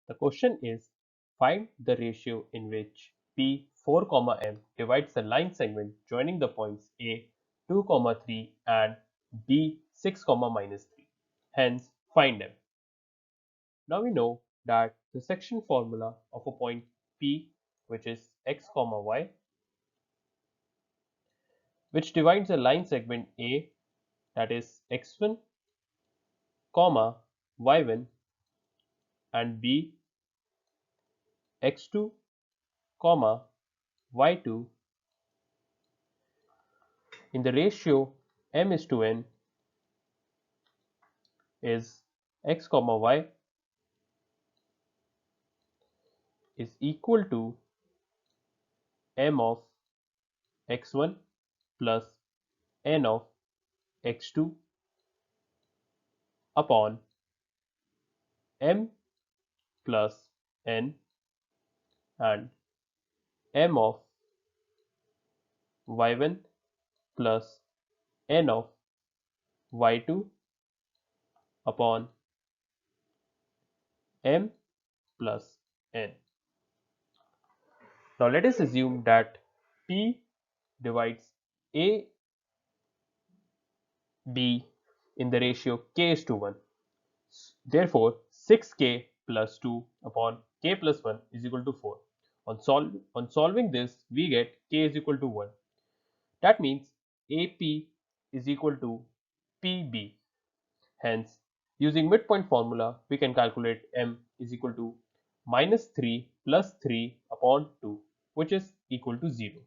The question is, find the ratio in which P4, M divides the line segment joining the points A 2, 3 and B 6, -3. Hence, find M. Now we know that the section formula of a point P, which is x, y, which divides a line segment A, that is x1, y1, and B x2, y2 in the ratio m is to n is x, y is equal to m of x1 plus n of x2 upon m plus n and m of y1 plus n of y2 upon m plus n. Now let us assume that P divides A, B in the ratio k is to 1. Therefore, 6k plus 2 upon k plus 1 is equal to 4. On solving this, we get k is equal to 1. That means AP is equal to PB. Hence, using midpoint formula, we can calculate M is equal to -3 plus 3 upon 2, which is equal to 0.